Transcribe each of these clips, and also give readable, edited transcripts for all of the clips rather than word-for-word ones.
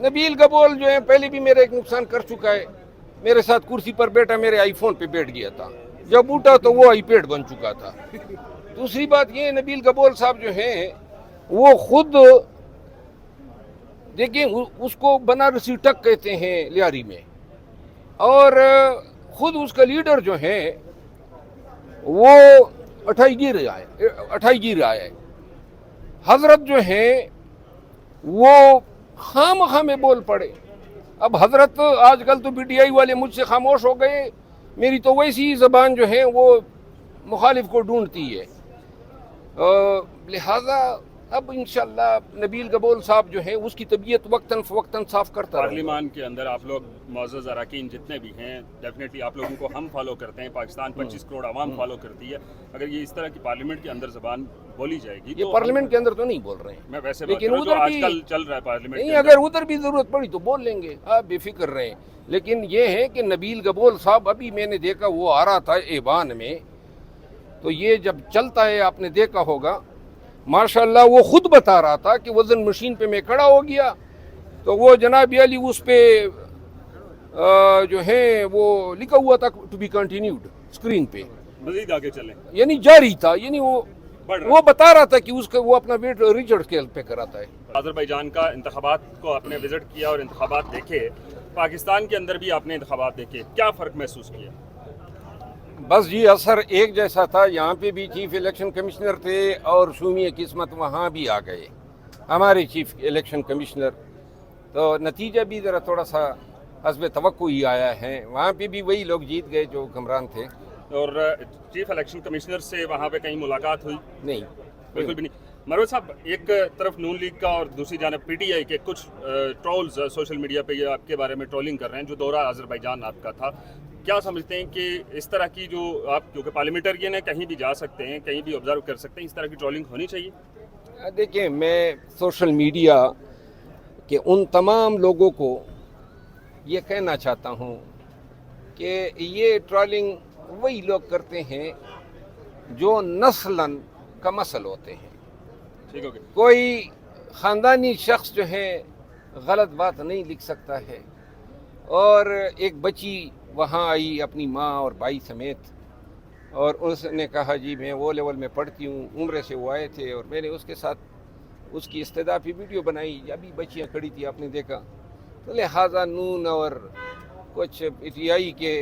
نبیل گبول جو ہے پہلے بھی میرا ایک نقصان کر چکا ہے. میرے ساتھ کرسی پر بیٹھا میرے آئی فون پہ بیٹھ گیا تھا, جب اٹھا تو وہ آئی پیڈ بن چکا تھا. دوسری بات یہ نبیل گبول صاحب جو ہیں وہ خود دیکھیں اس کو بنارسی ٹک کہتے ہیں لیاری میں, اور خود اس کا لیڈر جو ہے وہ 28 گیر آیا ہے. حضرت جو ہیں وہ خام میں بول پڑے. اب حضرت آج کل تو پی ٹی آئی والے مجھ سے خاموش ہو گئے, میری تو ویسی زبان جو ہے وہ مخالف کو ڈھونڈتی ہے. لہذا اب انشاءاللہ نبیل گبول صاحب جو ہیں اس کی طبیعت وقتاً فوقتاً صاف کرتا رہے. پارلیمان کے اندر آپ لوگ معزز اراکین جتنے بھی ہیں ڈیفینیٹلی آپ لوگوں کو ہم فالو کرتے ہیں, پاکستان 25 کروڑ عوام فالو کرتی ہے. اگر یہ اس طرح کی پارلیمنٹ کے اندر زبان بولی جائے گی, یہ پارلیمنٹ کے اندر تو نہیں بول رہے ہیں, میں ویسے لیکن جو آج کل چل رہا ہے پارلیمنٹ نہیں, اگر ادھر بھی ضرورت پڑی تو بول لیں گے, آپ بے فکر رہیں. لیکن یہ ہے کہ نبیل گبول صاحب ابھی میں نے دیکھا وہ آ رہا تھا ایوان میں, تو یہ جب چلتا ہے آپ نے دیکھا ہوگا ماشاءاللہ وہ خود بتا رہا تھا کہ وزن مشین پہ میں کھڑا ہو گیا تو وہ جناب علی اس پہ جو ہے وہ لکھا ہوا تھا ٹو بی کنٹینیوڈ اسکرین پہ, مزید آگے چلیں, یعنی جاری تھا, یعنی وہ بتا رہا تھا کہ اس کا وہ اپنا ویٹ ریچرڈ اسکیل پہ کراتا ہے. آذربائیجان کا انتخابات کو آپ نے وزٹ کیا اور انتخابات دیکھے, پاکستان کے اندر بھی آپ نے انتخابات دیکھے, کیا فرق محسوس کیا؟ بس جی اثر ایک جیسا تھا. یہاں پہ بھی چیف الیکشن کمشنر تھے اور شومی قسمت وہاں بھی آ گئے ہمارے چیف الیکشن کمشنر, تو نتیجہ بھی ذرا تھوڑا سا حسب توقع ہی آیا ہے. وہاں پہ بھی وہی لوگ جیت گئے جو حکمران تھے. اور چیف الیکشن کمشنر سے وہاں پہ کہیں ملاقات ہوئی؟ نہیں, بالکل بھی نہیں. مروت صاحب, ایک طرف نون لیگ کا اور دوسری جانب پی ٹی آئی کے کچھ ٹرولز سوشل میڈیا پہ آپ کے بارے میں ٹرولنگ کر رہے ہیں, جو دورہ آذربائیجان آپ کا تھا, کیا سمجھتے ہیں کہ اس طرح کی جو آپ کیونکہ پارلیمنٹرین ہیں کہیں بھی جا سکتے ہیں, کہیں بھی آبزرو کر سکتے ہیں, اس طرح کی ٹرولنگ ہونی چاہیے؟ دیکھیں میں سوشل میڈیا کے ان تمام لوگوں کو یہ کہنا چاہتا ہوں کہ یہ ٹرولنگ وہی لوگ کرتے ہیں جو نسلاً کمسل ہوتے ہیں. ٹھیک ہوگی, کوئی خاندانی شخص جو ہے غلط بات نہیں لکھ سکتا ہے. اور ایک بچی وہاں آئی اپنی ماں اور بھائی سمیت, اور اس نے کہا جی میں وہ لیول میں پڑھتی ہوں, عمرے سے وہ آئے تھے, اور میں نے اس کے ساتھ اس کی استدعا پہ ویڈیو بنائی, ابھی بچیاں کھڑی تھی آپ نے دیکھا. تو لہٰذا نون اور کچھ پی ٹی آئی کے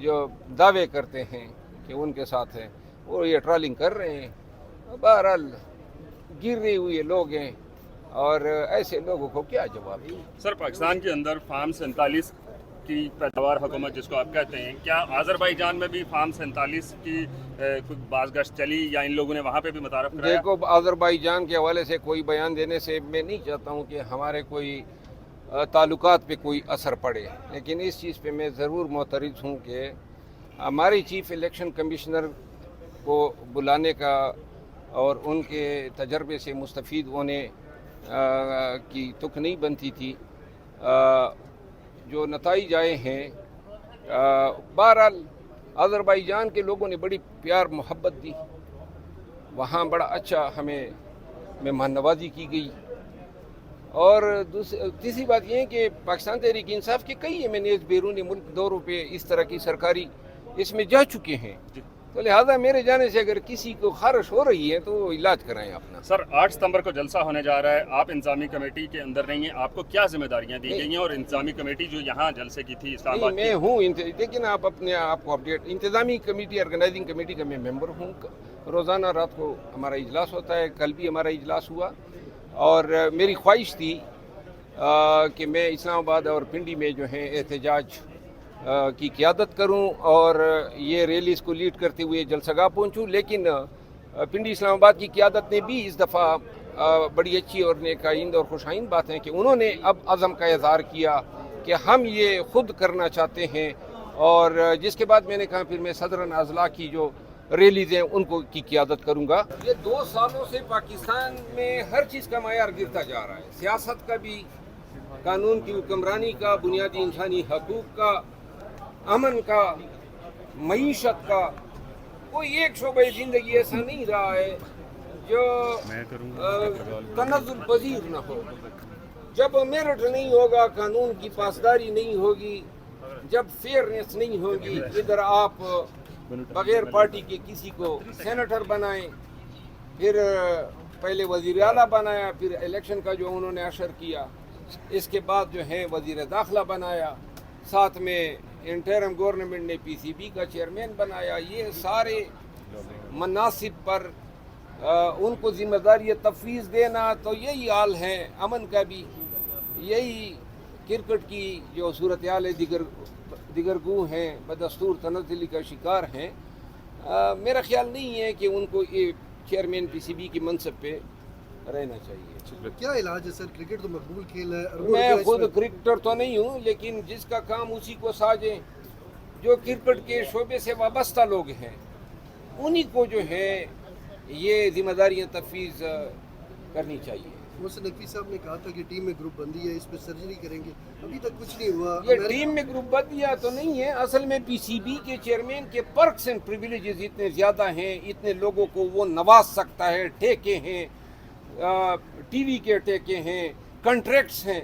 جو دعوے کرتے ہیں کہ ان کے ساتھ ہیں وہ یہ ٹرولنگ کر رہے ہیں. بہرحال گرے ہوئے لوگ ہیں اور ایسے لوگوں کو کیا جواب دیں. سر پاکستان کے اندر فارم 47 کی پیداوار حکومت جس کو آپ کہتے ہیں, کیا آذربائیجان میں بھی فارم 47 کی کوئی باز گشت چلی یا ان لوگوں نے وہاں پہ بھی متعارف کرایا؟ دیکھو آذربائیجان کے حوالے سے کوئی بیان دینے سے میں نہیں چاہتا ہوں کہ ہمارے کوئی تعلقات پہ کوئی اثر پڑے, لیکن اس چیز پہ میں ضرور معترض ہوں کہ ہمارے چیف الیکشن کمشنر کو بلانے کا اور ان کے تجربے سے مستفید ہونے کی تک نہیں بنتی تھی. جو نتائج آئے ہیں بہرحال آذربائیجان کے لوگوں نے بڑی پیار محبت دی, وہاں بڑا اچھا ہمیں مہمان نوازی کی گئی. اور تیسری بات یہ ہے کہ پاکستان تحریک انصاف کے کئی ایم این ایز بیرونی ملک دوروں پہ اس طرح کی سرکاری اس میں جا چکے ہیں, تو لہٰذا میرے جانے سے اگر کسی کو خارش ہو رہی ہے تو علاج کرائیں اپنا. سر 8 ستمبر کو جلسہ ہونے جا رہا ہے, آپ انتظامی کمیٹی کے اندر نہیں ہیں, آپ کو کیا ذمہ داریاں دی گئی ہیں؟ اور انتظامی کمیٹی جو یہاں جلسے کی تھی اسلام آباد میں ہوں, لیکن آپ اپنے آپ کو اپڈیٹ, انتظامی کمیٹی آرگنائزنگ کمیٹی کا میں ممبر ہوں. روزانہ رات کو ہمارا اجلاس ہوتا ہے, کل بھی ہمارا اجلاس ہوا, اور میری خواہش تھی کہ میں اسلام آباد اور پنڈی میں جو ہیں احتجاج کی قیادت کروں اور یہ ریلیز کو لیڈ کرتے ہوئے جلسہ گاہ پہنچوں. لیکن پنڈی اسلام آباد کی قیادت نے بھی اس دفعہ بڑی اچھی اور نیک آئند اور خوش آئند بات ہے کہ انہوں نے اب عزم کا اظہار کیا کہ ہم یہ خود کرنا چاہتے ہیں, اور جس کے بعد میں نے کہا پھر میں صدرن اضلاع کی جو ریلیز ہیں ان کو کی قیادت کروں گا. یہ 2 سالوں سے پاکستان میں ہر چیز کا معیار گرتا جا رہا ہے, سیاست کا بھی, قانون کی حکمرانی کا, بنیادی انسانی حقوق کا, امن کا, معیشت کا. کوئی ایک شعبہ زندگی ایسا نہیں رہا ہے جو تنزل پذیر نہ ہو. जब मेरिट नहीं होगा, कानून की पासदारी नहीं होगी, जब फेयरनेस नहीं होगी, इधर आप बगैर पार्टी के किसी को सेनेटर बनाएं, फिर पहले वजीर आला बनाया, फिर इलेक्शन का जो उन्होंने असर किया, इसके बाद जो है वजीर दाखिला बनाया, साथ में इंटरिम गवर्नमेंट ने पीसीबी का चेयरमैन बनाया। ये सारे मनासिब पर उनको जिम्मेदारी तफवीज़ देना, तो यही हाल है अमन का भी, यही क्रिकेट की जो सूरत हाल है, दिगरगू हैं, बदस्तूर तनज़्ज़ुली का शिकार हैं। मेरा ख्याल नहीं है कि उनको ये चेयरमैन पीसीबी की मनसब पे रहना चाहिए। क्या इलाज है सर? क्रिकेट तो मकबूल खेल है। मैं खुद क्रिकेटर तो नहीं हूँ, लेकिन जिसका काम उसी को साजे, जो क्रिकेट के शोबे से वाबस्ता लोग हैं, उन्हीं को जो है ये जिम्मेदारियाँ तफवीज़ करनी चाहिए। मोहसिन नकवी साहब ने कहा था कि टीम में ग्रुप बंदी है, इस पर सर्जरी करेंगे, अभी तक कुछ नहीं हुआ। ये टीम में ग्रुप बंदियाँ तो नहीं है, असल में पीसीबी के चेयरमैन के पर्क्स एंड प्रिविलेजेस इतने ज़्यादा हैं, इतने लोगों को वो नवाज सकता है, ठेके हैं, टीवी के ठेके हैं, कॉन्ट्रैक्ट्स हैं,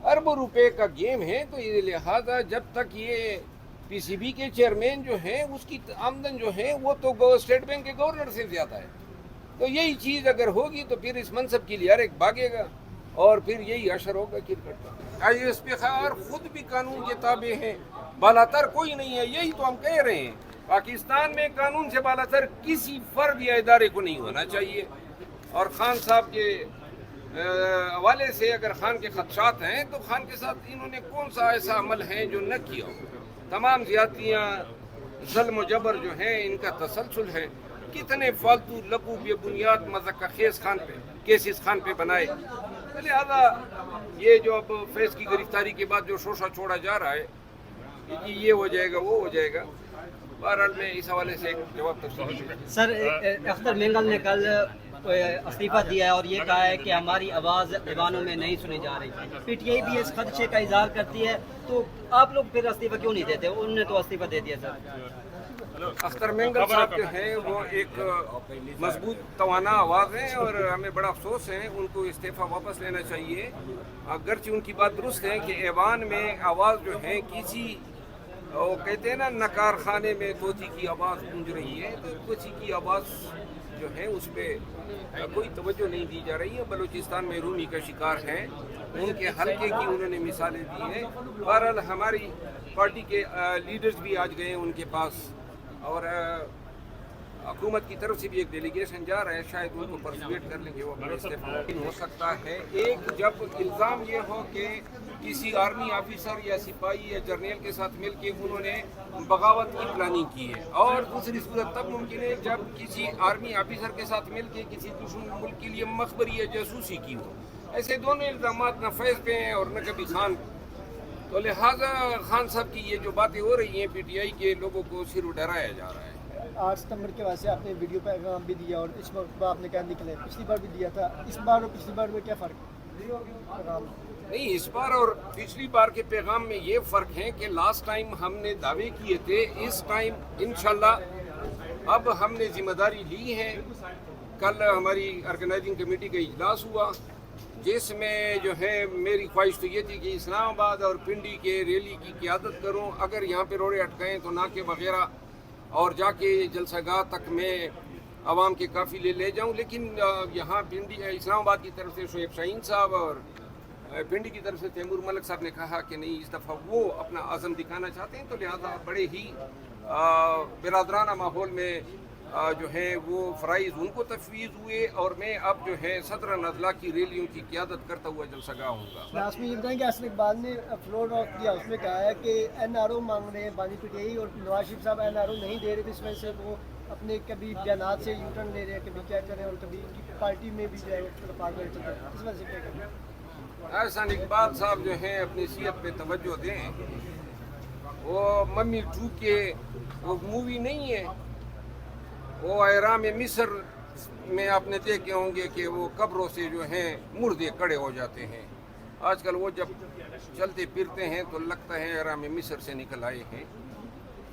अरबों रुपए का गेम है। तो ये लिहाजा जब तक ये पीसीबी के चेयरमैन जो है उसकी आमदन जो है वो तो स्टेट बैंक के गवर्नर से ज़्यादा है, तो यही चीज़ अगर होगी तो फिर इस मनसब के लिए हर एक भागेगा और फिर यही असर होगा क्रिकेट का। इस पे खैर खुद भी कानून के ताबे हैं, बालातर कोई नहीं है, यही तो हम कह रहे हैं। पाकिस्तान में कानून से बालातर किसी फर्द या इदारे को नहीं होना चाहिए। और खान साहब के हवाले से अगर खान के खदशात हैं तो खान के साथ इन्होंने कौन सा ऐसा अमल है जो न किया हो। तमाम ज़्यादतियाँ, ज़ुल्म जबर जो हैं इनका तसलसल है। कितने फालतू लकू बेबुनियाद मज़ाक खेस खान पे केसिस खान पे बनाए। लिहाजा ये जो अब फैज़ की गिरफ्तारी के बाद जो शोशा छोड़ा जा रहा है कि ये हो जाएगा वो हो जाएगा, बहरहाल मैं इस हवाले से एक जवाब तफसीली। सर, अख्तर मेंगल ने कल इस्तीफा दिया है और ये कहा है कि हमारी आवाज़ दीवानों में नहीं सुनी जा रही। पीटीआई भी इस खदशे का इजहार करती है, तो आप लोग फिर इस्तीफा क्यों नहीं देते? उन्होंने तो इस्तीफा दे दिया सर। अख्तर मेंगल साहब जो हैं वो एक मजबूत तवाना आवाज़ हैं और हमें बड़ा अफसोस है, उनको इस्तीफ़ा वापस लेना चाहिए। अगरचे उनकी बात दुरुस्त है कि ऐवान में आवाज़ जो है किसी, वो कहते हैं ना, नकार खाने में तोती की आवाज़ गूंज रही है, तो तोती की आवाज़ जो है उस पर कोई तवज्जो नहीं दी जा रही है। बलूचिस्तान में रूमी का शिकार हैं, उनके हल्के की उन्होंने मिसालें दी हैं। बहरहाल हमारी पार्टी के लीडर्स भी आज गए उनके पास और हुकूमत की तरफ से भी एक डेलीगेशन जा रहा है, शायद उनको परसुएट कर लेंगे वो अपने इस्तीफा हो सकता है। एक जब इल्ज़ाम ये हो कि किसी आर्मी ऑफिसर या सिपाही या जर्नल के साथ मिलके उन्होंने बगावत की प्लानिंग की है, और दूसरी सूरत तब मुमकिन है जब किसी आर्मी ऑफिसर के साथ मिलके किसी दुश्मन मुल्क के लिए मखबरी या जासूसी की हो। ऐसे दोनों इल्ज़ाम न फैज़ पे हैं और न कभी खान। तो लिहाजा खान साहब की ये जो बातें हो रही हैं, पीटीआई के लोगों को सिर्फ डराया जा रहा है। 8 सितंबर के वैसे आपने वीडियो पैगाम भी दिया और इस वक्त आपने क्या निकले, पिछली बार भी दिया था, इस बार और पिछली बार में क्या फ़र्क पैगाम? नहीं, इस बार और पिछली बार के पैगाम में ये फ़र्क है कि लास्ट टाइम हमने दावे किए थे, इस टाइम इंशाल्लाह अब हमने जिम्मेदारी ली है। कल हमारी ऑर्गेनाइजिंग कमेटी का इजलास हुआ, जिसमें जो है मेरी ख्वाहिश तो ये थी कि इस्लामाबाद और पिंडी के रैली की क़ियादत करूं। अगर यहाँ पे रोड़े अटकाएँ तो नाके वगैरह और जाके जलसागाह तक मैं आवाम के काफ़िले ले जाऊं, लेकिन यहाँ पिंडी इस्लामाबाद की तरफ से शोएब शाहीन साहब और पिंडी की तरफ से तैमूर मलिक साहब ने कहा कि नहीं, इस दफ़ा वो अपना आज़म दिखाना चाहते हैं, तो लिहाजा बड़े ही बिरादराना माहौल में जो है वो फ़राइज़ उनको तफवीज़ हुए और मैं अब जो है सदर नज़ला की रैलियों की क़ियादत करता हुआ जलसागाह हूँगा। लास्ट में ये बताएं कि असद इकबाल ने फ्लोर ऑफ किया, उसमें कहा है कि एनआरओ मांग रहे हैं बानी पीटीआई और नवाज शरीफ साहब एनआरओ नहीं दे रहे थे, इस वजह से वो अपने कभी बयानात से यू टर्न ले रहे हैं, कभी क्या करें और कभी उनकी पार्टी में भी जो है तलफात चल रहे हैं, इस वजह से क्या करें? एहसान इकबाल साहब जो हैं अपनी सीहत पे तवज्जो दें। वो मम्मी 2 के वो मूवी नहीं है, वो ऐराम मिस्र में आपने देखे होंगे कि वो कब्रों से जो हैं मुर्दे खड़े हो जाते हैं। आजकल वो जब चलते फिरते हैं तो लगता है ऐराम मिस्र से निकल आए हैं।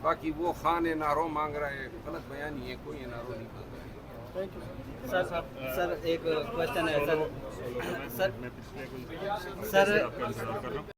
बाकी वो खान एनआरओ मांग रहा है, गलत बयानी है, कोई एनआरओ नहीं मांग रहा है। Thank you. सर एक क्वेश्चन है सर मैं पिछले कोई सर आपका इंतजार कर रहा हूँ